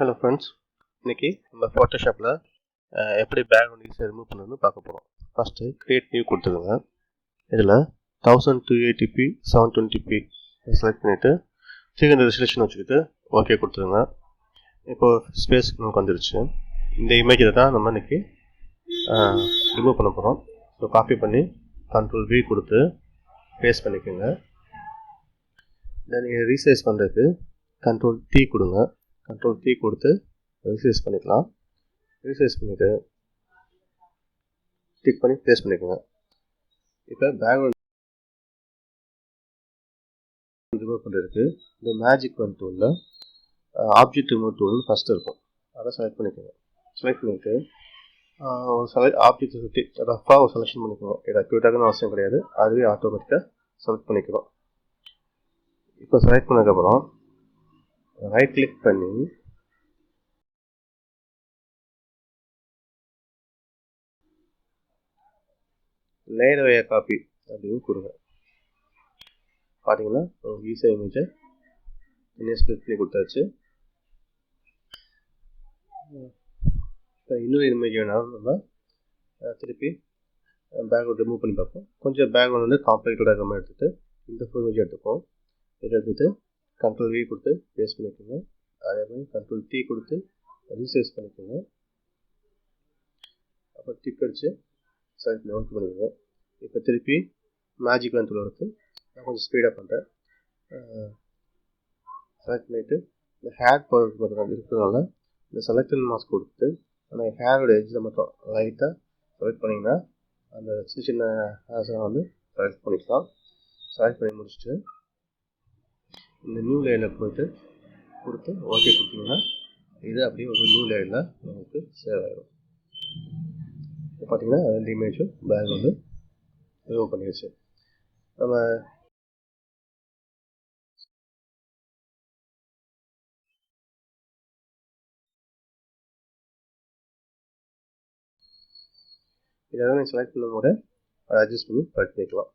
Hello friends, இன்றைக்கி நம்ம ஃபோட்டோஷாப்பில் எப்படி பேக்ரவுண்ட் ஈஸியாக ரிமூவ் பண்ணணும்னு பார்க்க போகிறோம். ஃபஸ்ட்டு க்ரியேட் நியூ கொடுத்துருங்க. இதில் 1280p 720p செலக்ட் பண்ணிவிட்டு 300 ரெசல்யூஷன் வச்சுக்கிட்டு ஓகே கொடுத்துருங்க. இப்போது ஸ்பேஸ் நமக்கு வந்துடுச்சு. இந்த இமேஜை தான் நம்ம இன்றைக்கி ரிமூவ் பண்ண போகிறோம். ஸோ காப்பி பண்ணி Ctrl+V கொடுத்து பேஸ்ட் பண்ணிக்கோங்க. தென் நீங்கள் ரீசைஸ் பண்ணுறதுக்கு Ctrl+T கொடுங்க. Ctrl+T கொடுத்து ரீசைஸ் பண்ணிக்கலாம். ரீசைஸ் பண்ணிவிட்டு கிளிக் பண்ணி பேஸ்ட் பண்ணிக்கோங்க. இப்போ பேக்ரவுண்ட் ரிமூவ் பண்ணுறதுக்கு இந்த மேஜிக் ஒன் டூலில் ஆப்ஜெக்ட் ரிமூவ் டூல்னு ஃபஸ்ட்டு இருக்கும். அதை செலக்ட் பண்ணிக்கோங்க. செலக்ட் பண்ணிவிட்டு ஒரு ஆப்ஜெக்டை சுற்றி ரஃபாக ஒரு செலெக்ஷன் பண்ணிக்கோங்க. இதை அக்யூரேட்டாகனு அவசியம் கிடையாது, அதுவே ஆட்டோமேட்டிக்காக செலக்ட் பண்ணிக்கிறோம். இப்போ செலக்ட் பண்ணதுக்கப்புறம் ரைட் கிளிக் பண்ணி லேயர் வே காப்பி அப்படின்னு கொடுங்க. பார்த்தீங்கன்னா ஈஸியாக இமேஜை தனியாக ஸ்ப்ளிட் பண்ணி கொடுத்தாச்சு. இப்போ இன்னொரு இமேஜ் வேணாலும் நம்ம திருப்பி பேக்ரவுண்ட் ரிமூவ் பண்ணி பார்ப்போம். கொஞ்சம் பேக்ரவுண்ட் வந்து காம்ப்ளிகேட்டடாக நம்ம எடுத்துகிட்டு இந்த ஃபுல் இமேஜ் எடுத்துப்போம். இதை எடுத்துகிட்டு Ctrl+V கொடுத்து பேஸ்ட் பண்ணிக்கோங்க. அதே மாதிரி Ctrl+T கொடுத்து ரீசைஸ் பண்ணிக்கோங்க. அப்புறம் டிக் அடித்து செலக்ட் பண்ணி ஒர்க் பண்ணிக்கோங்க. இப்போ திருப்பி மேஜிக் வந்து எடுத்து நான் கொஞ்சம் ஸ்பீடாக பண்ணுறேன். செலக்ட் பண்ணிவிட்டு இந்த ஹேர் பவர் இருக்கிறதுனால இந்த செலக்ஷன் மாஸ்க் கொடுத்து அந்த ஹேரோட எட்ஜில் மட்டும் லைட்டாக செலக்ட் பண்ணிங்கன்னா அந்த சின்ன சின்ன ஹேர்ஸை வந்து செலக்ட் பண்ணிக்கலாம். செலக்ட் பண்ணி முடிச்சுட்டு இந்த நியூ லேயரில் போய்ட்டு கொடுத்து ஓகே கொடுத்தீங்கன்னா இது அப்படியே ஒரு நியூ லேயரில் நமக்கு சேவ் ஆகிடும். இப்போ பார்த்தீங்கன்னா ரெண்டு இமேஜும் பேக் வந்து ரிமூவ் பண்ணிடுச்சு. நம்ம இதெல்லாம் செலக்ட் பண்ணும்போது அதை அட்ஜஸ்ட் பண்ணி பண்ணிக்கலாம்.